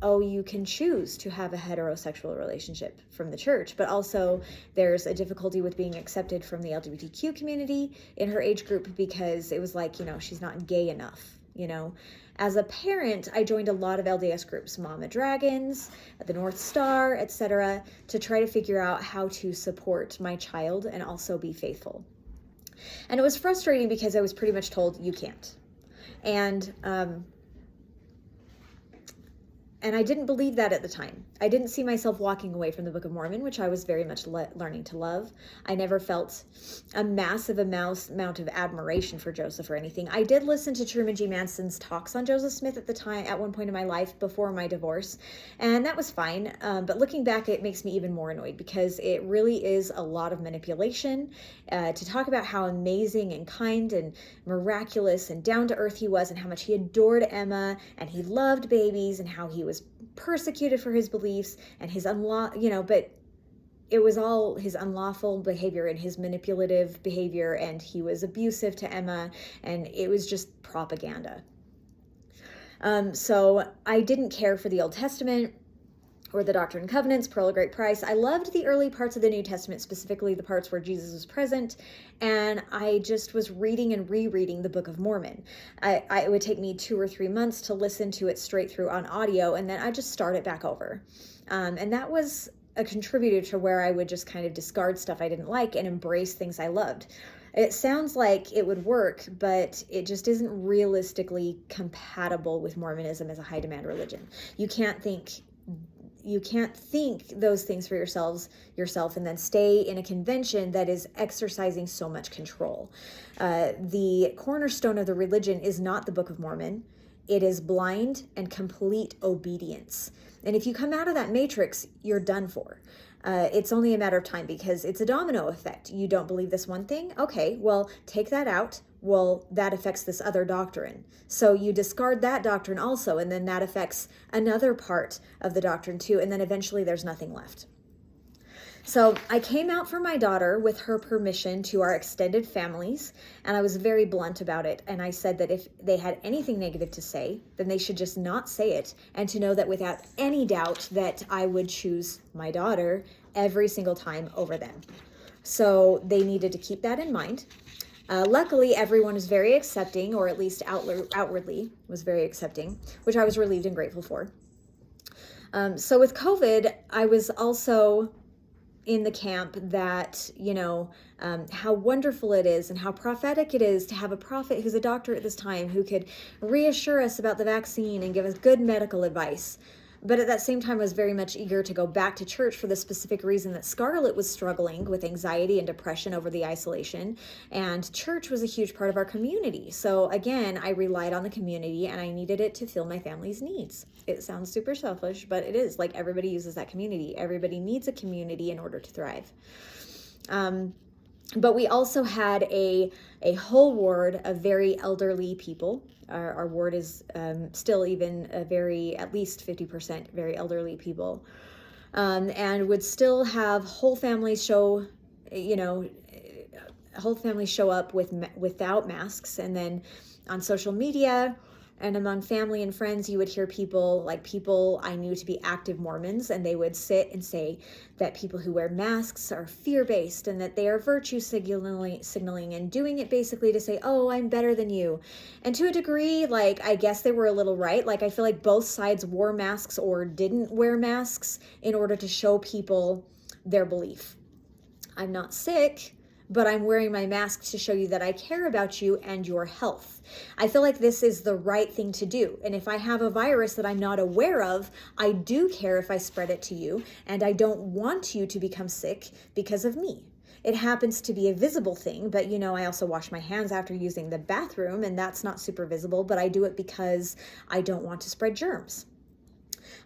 you can choose to have a heterosexual relationship from the church, but also there's a difficulty with being accepted from the LGBTQ community in her age group because it was like, she's not gay enough, As a parent, I joined a lot of LDS groups, Mama Dragons, the North Star, etc., to try to figure out how to support my child and also be faithful. And it was frustrating because I was pretty much told, you can't. And I didn't believe that at the time. I didn't see myself walking away from the Book of Mormon, which I was very much learning to love. I never felt a massive amount of admiration for Joseph or anything. I did listen to Truman G. Manson's talks on Joseph Smith at one point in my life before my divorce, and that was fine. But looking back, it makes me even more annoyed because it really is a lot of manipulation to talk about how amazing and kind and miraculous and down-to-earth he was, and how much he adored Emma, and he loved babies, and how he was persecuted for his beliefs and his but it was all his unlawful behavior and his manipulative behavior, and he was abusive to Emma, and it was just propaganda. So I didn't care for the Old Testament or the Doctrine and Covenants, Pearl of Great Price. I loved the early parts of the New Testament, specifically the parts where Jesus was present, and I just was reading and rereading the Book of Mormon. It would take me 2 or 3 months to listen to it straight through on audio, and then I just start it back over. And that was a contributor to where I would just kind of discard stuff I didn't like and embrace things I loved. It sounds like it would work, but it just isn't realistically compatible with Mormonism as a high demand religion. You can't think those things for yourself and then stay in a convention that is exercising so much control. The cornerstone of the religion is not the Book of Mormon. It is blind and complete obedience. And if you come out of that matrix, you're done for. It's only a matter of time because it's a domino effect. You don't believe this one thing? Okay, well, take that out. Well, that affects this other doctrine. So you discard that doctrine also, and then that affects another part of the doctrine too, and then eventually there's nothing left. So I came out for my daughter with her permission to our extended families, and I was very blunt about it. And I said that if they had anything negative to say, then they should just not say it, and to know that without any doubt that I would choose my daughter every single time over them. So they needed to keep that in mind. Luckily, everyone was very accepting, or at least outwardly was very accepting, which I was relieved and grateful for. So with COVID, I was also in the camp that, how wonderful it is and how prophetic it is to have a prophet who's a doctor at this time who could reassure us about the vaccine and give us good medical advice. But at that same time, I was very much eager to go back to church for the specific reason that Scarlett was struggling with anxiety and depression over the isolation, and church was a huge part of our community. So again, I relied on the community, and I needed it to fill my family's needs. It sounds super selfish, but it is. Like, everybody uses that community. Everybody needs a community in order to thrive. But we also had a whole ward of very elderly people. Our ward is still even at least 50% very elderly people, and would still have whole families show up without masks, and then on social media, And among family and friends, you would hear people I knew to be active Mormons, and they would sit and say that people who wear masks are fear-based and that they are virtue signaling and doing it basically to say, oh, I'm better than you. And to a degree, I guess they were a little right. I feel like both sides wore masks or didn't wear masks in order to show people their belief. I'm not sick, but I'm wearing my mask to show you that I care about you and your health. I feel like this is the right thing to do. And if I have a virus that I'm not aware of, I do care if I spread it to you, and I don't want you to become sick because of me. It happens to be a visible thing, but I also wash my hands after using the bathroom, and that's not super visible, but I do it because I don't want to spread germs.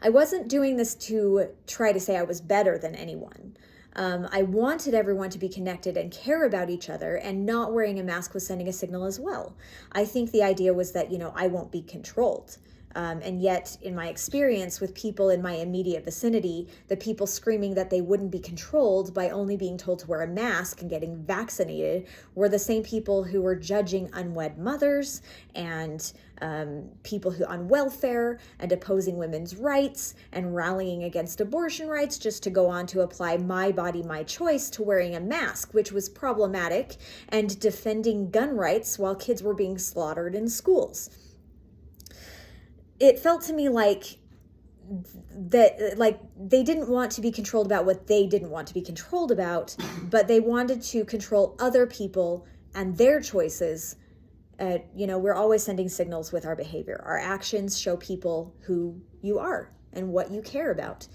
I wasn't doing this to try to say I was better than anyone. I wanted everyone to be connected and care about each other, and not wearing a mask was sending a signal as well. I think the idea was that, I won't be controlled. And yet, in my experience with people in my immediate vicinity, the people screaming that they wouldn't be controlled by only being told to wear a mask and getting vaccinated were the same people who were judging unwed mothers and people who on welfare and opposing women's rights and rallying against abortion rights just to go on to apply my body, my choice to wearing a mask, which was problematic, and defending gun rights while kids were being slaughtered in schools. It felt to me like they didn't want to be controlled about what they didn't want to be controlled about, but they wanted to control other people and their choices. We're always sending signals with our behavior. Our actions show people who you are and what you care about.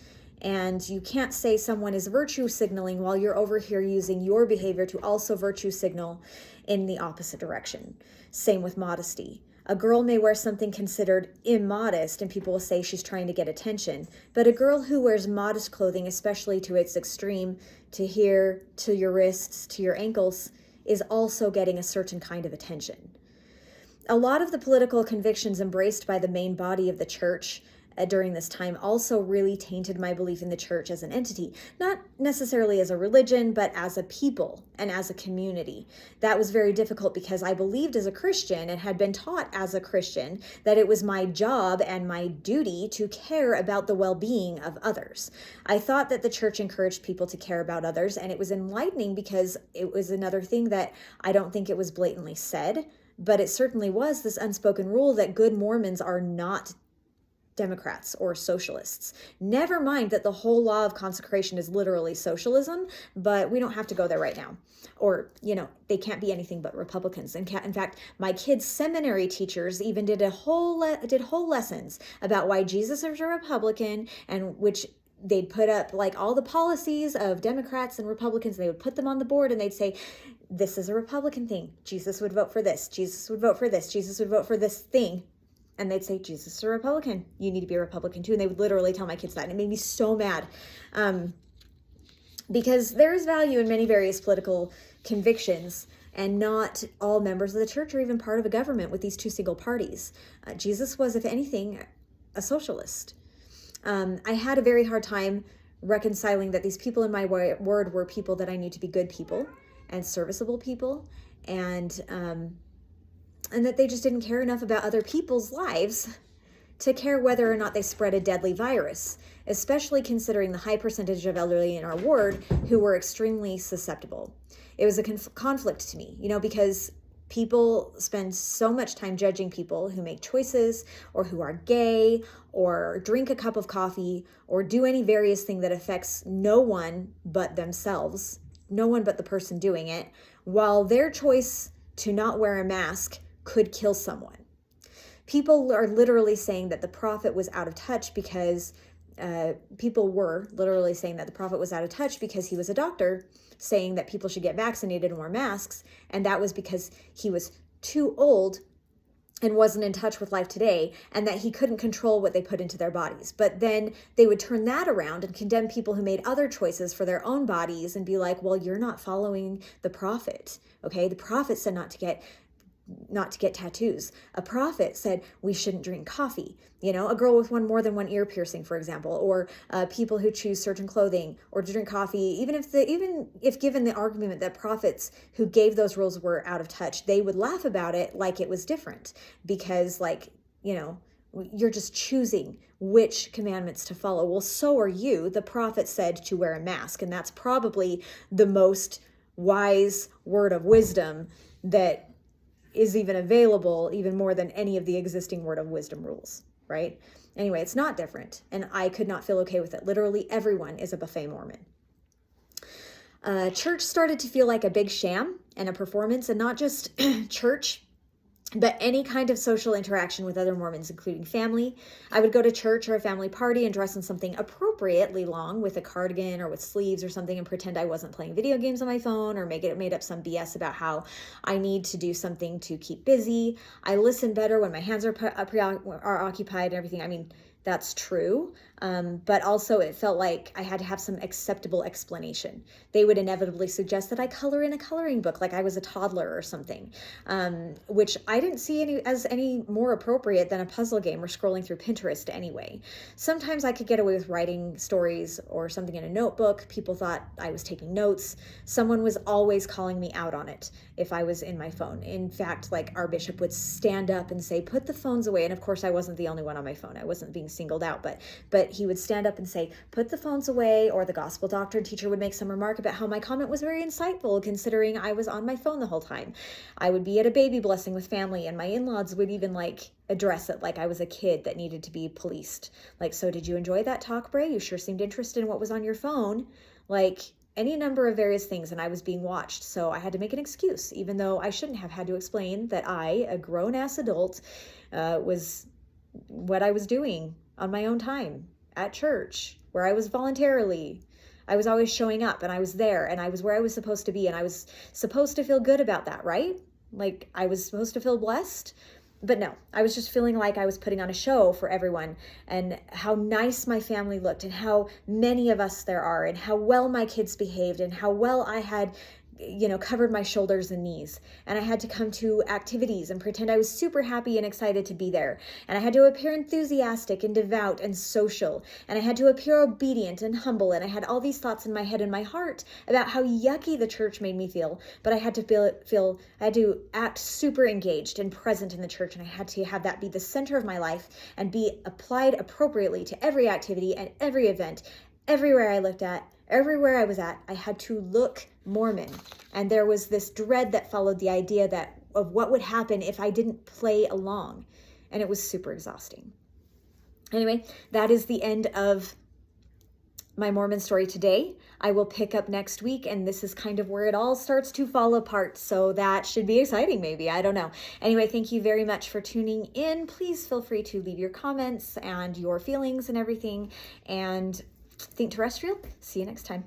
And you can't say someone is virtue signaling while you're over here using your behavior to also virtue signal in the opposite direction. Same with modesty. A girl may wear something considered immodest and people will say she's trying to get attention. But a girl who wears modest clothing, especially to its extreme, to here, to your wrists, to your ankles, is also getting a certain kind of attention. A lot of the political convictions embraced by the main body of the church during this time also really tainted my belief in the church as an entity, not necessarily as a religion, but as a people and as a community. That was very difficult because I believed as a Christian and had been taught as a Christian that it was my job and my duty to care about the well-being of others. I thought that the church encouraged people to care about others, and it was enlightening because it was another thing that I don't think it was blatantly said, but it certainly was this unspoken rule that good Mormons are not Democrats or socialists. Never mind that the whole law of consecration is literally socialism, but we don't have to go there right now. Or, they can't be anything but Republicans. In fact, my kids' seminary teachers even did whole lessons about why Jesus is a Republican, and which they'd put up all the policies of Democrats and Republicans. They would put them on the board and they'd say, this is a Republican thing. Jesus would vote for this. Jesus would vote for this. Jesus would vote for this thing. And they'd say, Jesus is a Republican. You need to be a Republican too. And they would literally tell my kids that. And it made me so mad. Because there is value in many various political convictions. And not all members of the church are even part of a government with these two single parties. Jesus was, if anything, a socialist. I had a very hard time reconciling that these people in my word were people that I knew to be good people and serviceable people. And that they just didn't care enough about other people's lives to care whether or not they spread a deadly virus, especially considering the high percentage of elderly in our ward who were extremely susceptible. It was a conflict to me, because people spend so much time judging people who make choices or who are gay or drink a cup of coffee or do any various thing that affects no one but themselves, no one but the person doing it, while their choice to not wear a mask could kill someone. People are literally saying that the prophet was out of touch because people were literally saying that the prophet was out of touch because he was a doctor saying that people should get vaccinated and wear masks. And that was because he was too old and wasn't in touch with life today, and that he couldn't control what they put into their bodies. But then they would turn that around and condemn people who made other choices for their own bodies and be like, well, you're not following the prophet. Okay, the prophet said not to get tattoos. A prophet said we shouldn't drink coffee. A girl with more than one ear piercing, for example, or people who choose certain clothing or to drink coffee, even if given the argument that prophets who gave those rules were out of touch, they would laugh about it like it was different because you're just choosing which commandments to follow. Well, so are you. The prophet said to wear a mask, and that's probably the most wise word of wisdom that is even available, even more than any of the existing word of wisdom rules, right? Anyway, it's not different, and I could not feel okay with it. Literally everyone is a buffet Mormon. Church started to feel like a big sham and a performance, and not just church, but any kind of social interaction with other Mormons, including family. I would go to church or a family party and dress in something appropriately long with a cardigan or with sleeves or something and pretend I wasn't playing video games on my phone, or made up some BS about how I need to do something to keep busy. I listen better when my hands are occupied and everything. I mean, that's true. But also it felt like I had to have some acceptable explanation. They would inevitably suggest that I color in a coloring book like I was a toddler or something, which I didn't see as any more appropriate than a puzzle game or scrolling through Pinterest anyway. Sometimes I could get away with writing stories or something in a notebook. People thought I was taking notes. Someone was always calling me out on it if I was in my phone. In fact, like our bishop would stand up and say, put the phones away. And of course I wasn't the only one on my phone. I wasn't being singled out, but he would stand up and say, put the phones away, or the gospel doctrine teacher would make some remark about how my comment was very insightful considering I was on my phone the whole time. I would be at a baby blessing with family, and my in-laws would even address it like I was a kid that needed to be policed. Like, so did you enjoy that talk, Bray? You sure seemed interested in what was on your phone. Like, any number of various things, and I was being watched, so I had to make an excuse, even though I shouldn't have had to explain that I, a grown-ass adult, was what I was doing on my own time at church, where I was always showing up, and I was there, and I was where I was supposed to be, and I was supposed to feel good about that, right? Like, I was supposed to feel blessed. But no, I was just feeling like I was putting on a show for everyone, and how nice my family looked, and how many of us there are, and how well my kids behaved, and how well I had covered my shoulders and knees. And I had to come to activities and pretend I was super happy and excited to be there. And I had to appear enthusiastic and devout and social. And I had to appear obedient and humble. And I had all these thoughts in my head and my heart about how yucky the church made me feel. But I had to I had to act super engaged and present in the church. And I had to have that be the center of my life and be applied appropriately to every activity and every event. Everywhere I looked at, everywhere I was at, I had to look Mormon. And there was this dread that followed the idea of what would happen if I didn't play along. And it was super exhausting. Anyway, that is the end of my Mormon story today. I will pick up next week, and this is kind of where it all starts to fall apart. So that should be exciting, maybe. I don't know. Anyway, thank you very much for tuning in. Please feel free to leave your comments and your feelings and everything. And think terrestrial. See you next time.